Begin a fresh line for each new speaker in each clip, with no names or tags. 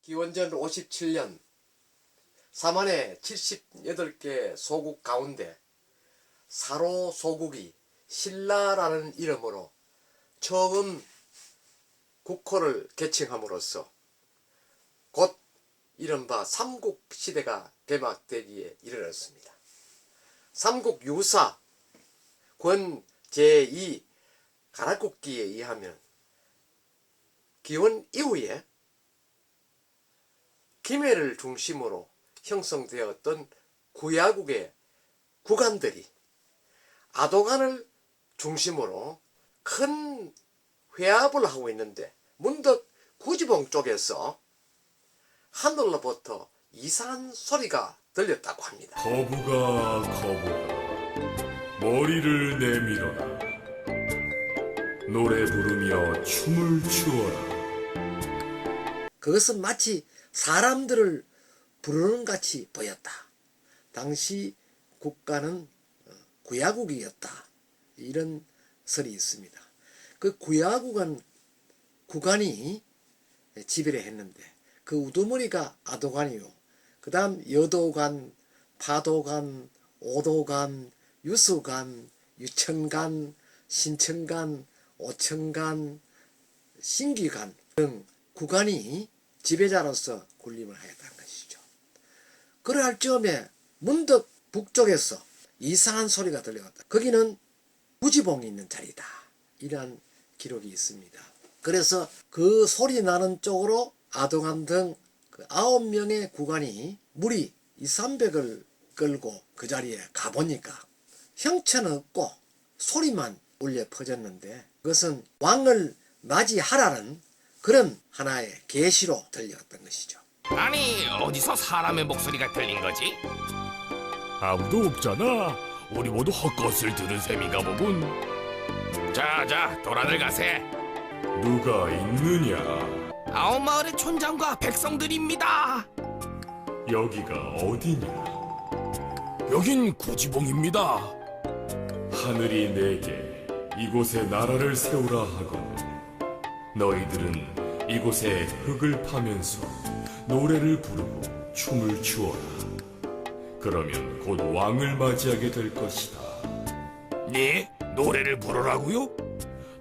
기원전 57년 삼안의 78개 소국 가운데 사로 소국이 신라라는 이름으로 처음 국호를 개칭함으로써 곧 이른바 삼국시대가 개막되기에 이르렀습니다. 삼국유사 권 제2 가락국기에 의하면 기원 이후에 김해를 중심으로 형성되었던 구야국의 국안들이 아도간을 중심으로 큰 회합을 하고 있는데 문득 구지봉 쪽에서 하늘로부터 이상한 소리가 들렸다고 합니다.
거부가 머리를 내밀어라. 노래 부르며 춤을 추어라.
그것은 마치 사람들을 부르는 같이 보였다. 당시 국가는 구야국이었다. 이런 설이 있습니다. 그 구간이 지배를 했는데 그 우두머리가 아도간이요. 그 다음 여도간, 파도간, 오도간, 유수간, 유천간, 신천간, 오천간, 신기간 등 구간이 지배자로서 군림을 하였다는 것이죠. 그러할 즈음에 문득 북쪽에서 이상한 소리가 들려왔다. 거기는 구지봉이 있는 자리다. 이러한 기록이 있습니다. 그래서 그 소리 나는 쪽으로 아도간 등 그 9명의 구간이 무리 200~300을 끌고 그 자리에 가보니까 형체는 없고 소리만 울려 퍼졌는데 그것은 왕을 맞이하라는 그런 하나의 계시로 들렸던 것이죠.
아니, 어디서 사람의 목소리가 들린 거지?
아무도 없잖아. 우리 모두 헛것을 들은 셈인가 보군.
자, 돌아들 가세.
누가 있느냐?
아홉마을의 촌장과 백성들입니다.
여기가 어디냐?
여긴 구지봉입니다.
하늘이 내게 이곳에 나라를 세우라 하거늘 너희들은 이곳에 흙을 파면서 노래를 부르고 춤을 추어라. 그러면 곧 왕을 맞이하게 될 것이다.
네? 노래를 부르라고요?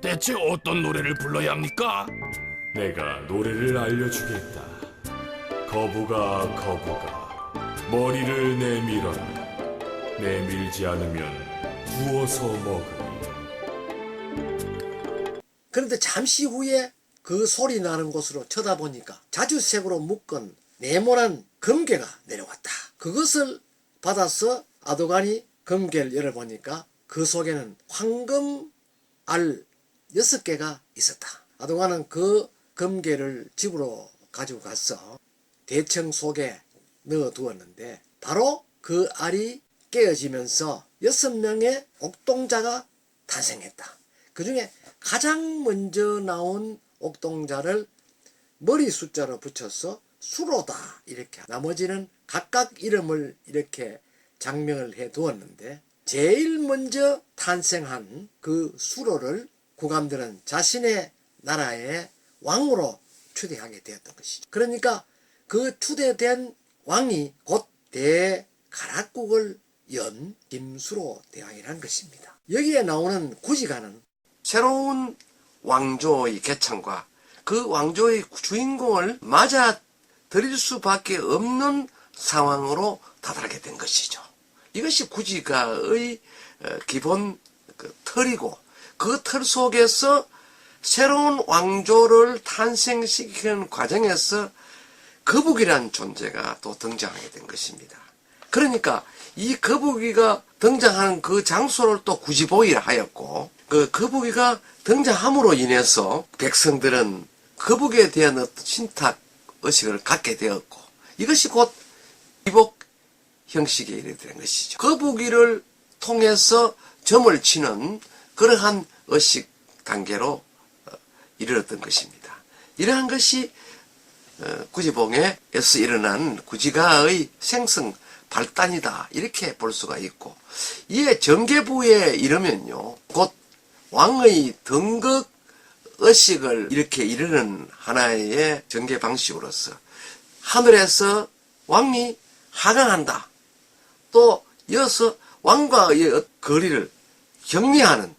대체 어떤 노래를 불러야 합니까?
내가 노래를 알려주겠다. 거부가 머리를 내밀어라. 내밀지 않으면 구워서 먹으리.
그런데 잠시 후에 그 소리 나는 곳으로 쳐다보니까 자주색으로 묶은 네모난 금괴가 내려왔다. 그것을 받아서 아도간이 금괴를 열어보니까 그 속에는 황금 알 6개가 있었다. 아도간은 그 금괴를 집으로 가지고 가서 대청 속에 넣어두었는데 바로 그 알이 깨어지면서 6명의 옥동자가 탄생했다. 그 중에 가장 먼저 나온 옥동자를 머리 숫자로 붙여서 수로다 이렇게, 나머지는 각각 이름을 이렇게 장명을 해 두었는데 제일 먼저 탄생한 그 수로를 국왕들은 자신의 나라의 왕으로 추대하게 되었던 것이죠. 그러니까 그 추대된 왕이 곧 대가락국을 연 김수로 대왕이라는 것입니다. 여기에 나오는 구지가는 새로운 왕조의 개창과 그 왕조의 주인공을 맞아 들일 수밖에 없는 상황으로 다다르게 된 것이죠. 이것이 구지가의 기본 틀이고 그 틀 속에서 새로운 왕조를 탄생시키는 과정에서 거북이란 존재가 또 등장하게 된 것입니다. 그러니까 이 거북이가 등장하는 그 장소를 또 구지보이라 하였고, 그 거북이가 등장함으로 인해서 백성들은 거북이에 대한 어떤 신탁 의식을 갖게 되었고, 이것이 곧 기복 형식에 이르게 것이죠. 거북이를 통해서 점을 치는 그러한 의식 단계로 이르렀던 것입니다. 이러한 것이 구지봉에서 일어난 구지가의 생성 발단이다 이렇게 볼 수가 있고, 이에 정계부에 이르면요 곧 왕의 등극 의식을 이렇게 이르는 하나의 전개 방식으로서 하늘에서 왕이 하강한다. 또 이어서 왕과의 거리를 격리하는,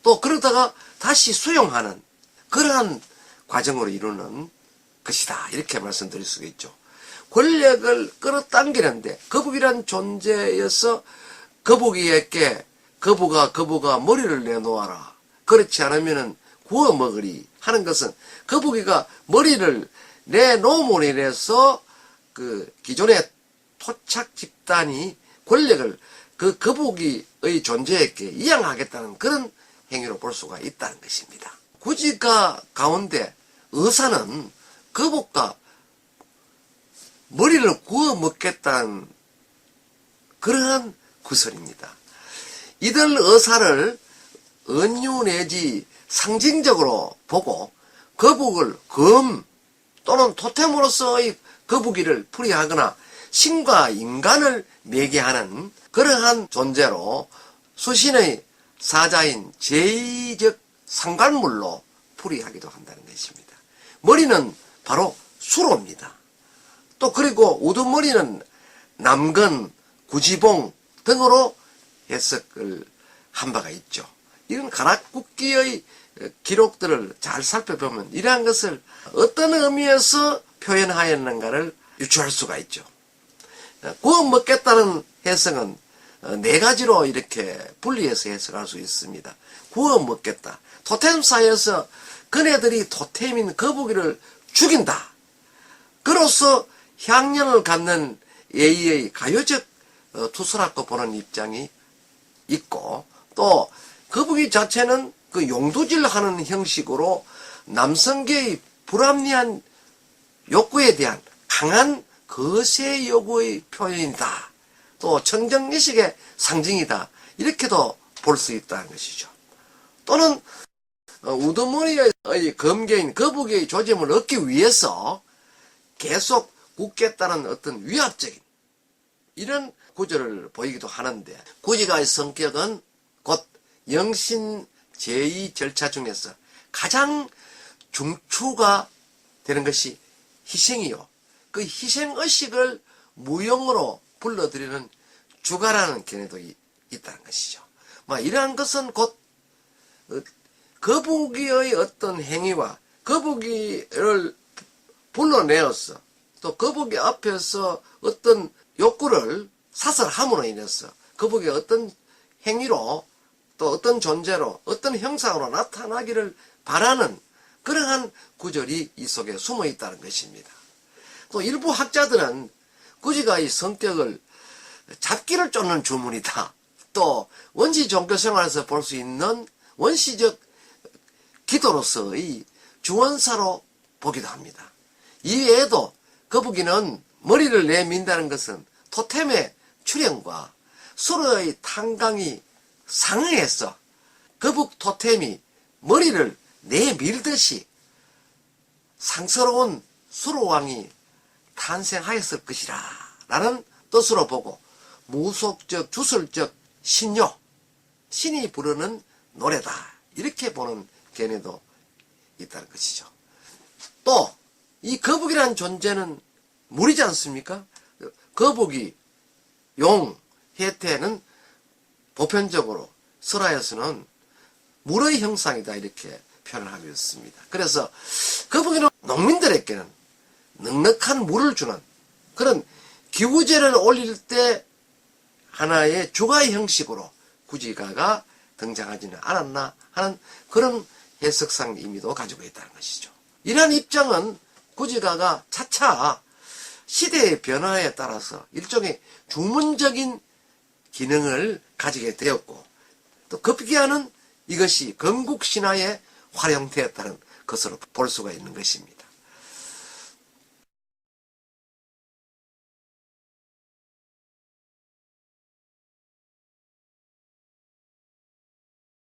또 그러다가 다시 수용하는 그러한 과정으로 이루는 것이다. 이렇게 말씀드릴 수가 있죠. 권력을 끌어당기는데 거북이란 존재여서 거북이에게 거북아 머리를 내놓아라. 그렇지 않으면 구워 먹으리 하는 것은 거북이가 머리를 내놓음으로 인해서 그 기존의 토착 집단이 권력을 그 거북이의 존재에게 이양하겠다는 그런 행위로 볼 수가 있다는 것입니다. 구지가 가운데 의사는 거북과 머리를 구워 먹겠다는 그러한 구설입니다. 이들 의사를 은유 내지 상징적으로 보고 거북을 검 또는 토템으로서의 거북이를 풀이하거나 신과 인간을 매개하는 그러한 존재로 수신의 사자인 제2적 상관물로 풀이하기도 한다는 것입니다. 머리는 바로 수로입니다. 또 그리고 우두머리는 남건, 구지봉 등으로 해석을 한 바가 있죠. 이런 가락국기의 기록들을 잘 살펴보면 이러한 것을 어떤 의미에서 표현하였는가를 유추할 수가 있죠. 구워 먹겠다는 해석은 네 가지로 이렇게 분리해서 해석할 수 있습니다. 구워 먹겠다. 토템사에서 그네들이 토템인 거북이를 죽인다. 그로써 향연을 갖는 예의의 가요적 투서라고 보는 입장이 있고, 또 거북이 자체는 그 용두질하는 형식으로 남성계의 불합리한 욕구에 대한 강한 거세 요구의 표현이다. 또 청정의식의 상징이다. 이렇게도 볼 수 있다는 것이죠. 또는 우두머리의 검계인 거북이의 조짐을 얻기 위해서 계속 굳겠다는 어떤 위압적인 이런 구조를 보이기도 하는데, 구지가의 성격은 곧 영신 제2 절차 중에서 가장 중추가 되는 것이 희생이요. 그 희생의식을 무용으로 불러들이는 주가라는 견해도 있다는 것이죠. 이러한 것은 곧 거북이의 어떤 행위와 거북이를 불러내어서 또 거북이 앞에서 어떤 욕구를 사설함으로 인해서 거북이의 어떤 행위로 또 어떤 존재로 어떤 형상으로 나타나기를 바라는 그러한 구절이 이 속에 숨어 있다는 것입니다. 또 일부 학자들은 구지가의 성격을 잡기를 쫓는 주문이다. 또 원시 종교 생활에서 볼 수 있는 원시적 기도로서의 주원사로 보기도 합니다. 이외에도 거북이는 머리를 내민다는 것은 토템의 출현과 수로의 탄강이 상응해서 거북 토템이 머리를 내밀듯이 상스러운 수로왕이 탄생하였을 것이라 라는 뜻으로 보고, 무속적 주술적 신요, 신이 부르는 노래다 이렇게 보는 견해도 있다는 것이죠. 또 이 거북이라는 존재는 물이지 않습니까? 거북이, 용, 해태는 보편적으로 설화에서는 물의 형상이다 이렇게 표현을 하고 있습니다. 그래서 거북이는 농민들에게는 넉넉한 물을 주는 그런 기우제를 올릴 때 하나의 주가의 형식으로 구지가가 등장하지는 않았나 하는 그런 해석상 의미도 가지고 있다는 것이죠. 이러한 입장은 구지가가 차차 시대의 변화에 따라서 일종의 주문적인 기능을 가지게 되었고, 또 급기야는 이것이 건국신화에 활용되었다는 것으로 볼 수가 있는 것입니다.